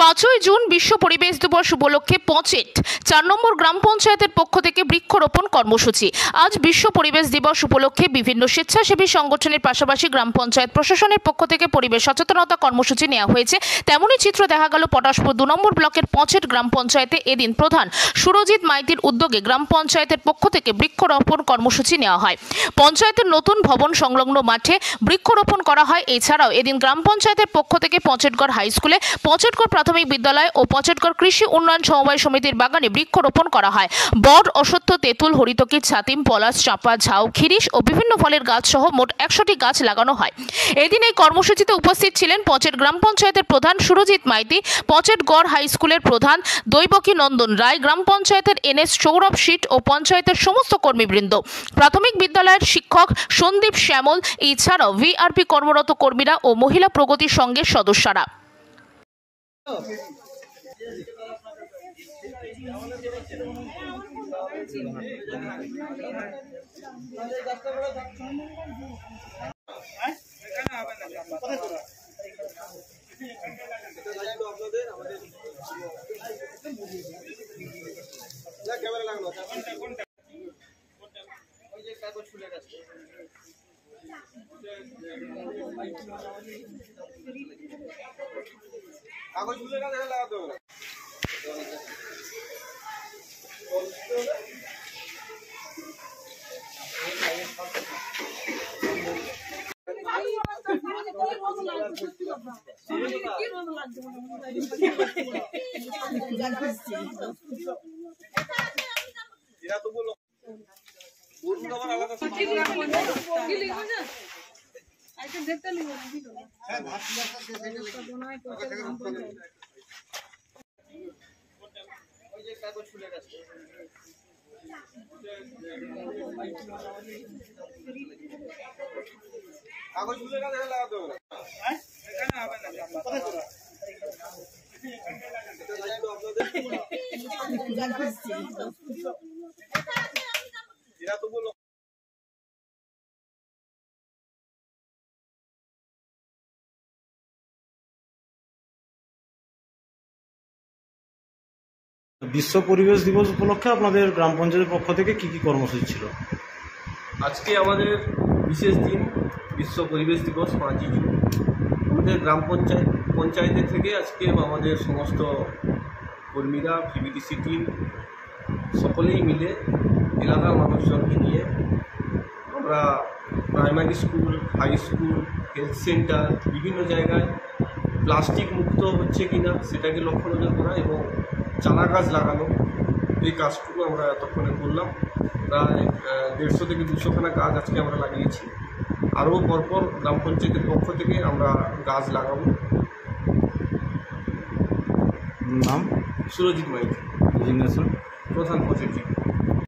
5ই June বিশ্ব পরিবেশ দিবস উপলক্ষে পচেট 4 নম্বর গ্রাম পঞ্চায়েতের পক্ষ থেকে বৃক্ষরোপণ কর্মসূচি। আজ বিশ্ব পরিবেশ দিবস উপলক্ষে বিভিন্ন স্বেচ্ছাসেবী সংগঠনের পাশাপাশি গ্রাম পঞ্চায়েত প্রশাসনের পক্ষ থেকে পরিবেশ সচেতনতা কর্মসূচি নেওয়া হয়েছে। তেমনই চিত্র দেখা গেল পটাশপুর 2 নম্বর ব্লকের পচেট গ্রাম পঞ্চায়েতে। এদিন প্রধান সুরজিৎ মাইতির উদ্যোগে গ্রাম পঞ্চায়েতের পক্ষ থেকে বৃক্ষরোপণ কর্মসূচি নেওয়া হয়। পঞ্চায়েতের নতুন ভবন সংলগ্ন মাঠে বৃক্ষরোপণ করা হয়। এছাড়াও এদিন গ্রাম পঞ্চায়েতের পক্ষ থেকে পচেটগড় হাই স্কুলে, পচেটগড় প্রাথমিক বিদ্যালয় ও পচেটগড় কৃষি উন্নয়ন সমবায় সমিতির বাগানে বৃক্ষরোপণ করা হয়। বট, অশ্বত্থ, তেঁতুল, হরিতকি, ছাতিম, পলাশ, চাঁপা, ঝাউ, খিরিশ ও বিভিন্ন ফলের গাছ সহ মোট 100টি গাছ লাগানো হয়। এদিন এই কর্মসূচিতে উপস্থিত ছিলেন পচেট গ্রাম পঞ্চায়েতের প্রধান সুরজিৎ মাইতি, পচেটগড় হাই স্কুলের প্রধান দৈবকী নন্দন রায়, গ্রাম পঞ্চায়েতের এনএস সৌরভ শীট ও পঞ্চায়েতের সমস্ত কর্মীবৃন্দ, প্রাথমিক বিদ্যালয়ের শিক্ষক সন্দীপ শ্যামল, এছাড়াও ভিআরপি কর্মরত কর্মীরা ও মহিলা প্রগতি সংঘের সদস্যরা। কাগজ ফুলে না দেখা লাগাতে হবে। এরা তো বলো ওর আবার আলাদা কি লিখবো না আইতে দেখতে লিখবো না কি করব হ্যাঁ ভাত লাগা বনাই করতে ওই যে কাগজ ফুলে গেছে কাগজ ফুলে না দেখা লাগাতে হবে হ্যাঁ এখানে হবে না কোথায় তোরা এটা লাগাইবো আপনাদের এরা তো বলো বিশ্ব পরিবেশ দিবস উপলক্ষে আপনাদের গ্রাম পঞ্চায়েতের পক্ষ থেকে কি কি কর্মসূচি ছিল? আজকে আমাদের বিশেষ দিন বিশ্ব পরিবেশ দিবস 5ই জুন। আমাদের গ্রাম পঞ্চায়েতের থেকে আজকে আমাদের সমস্ত কর্মীরা, ভিভিডিসি টিম সকলেই মিলে এলাকার মানুষজনকে নিয়ে আমরা primary school, high school, health centre বিভিন্ন জায়গায় প্লাস্টিক মুক্ত হচ্ছে কিনা সেটাকে লক্ষ্য নজর করা এবং চারা গাছ লাগানো, এই কাজটুকু আমরা এতক্ষণে করলাম। প্রায় 150 থেকে 200খানা গাছ আজকে আমরা লাগিয়েছি। আরও পরপর গ্রাম পঞ্চায়েতের পক্ষ থেকে আমরা গাছ লাগাবো। নাম? সুরজিৎ মাইতি, প্রধান প্রধান পচেট।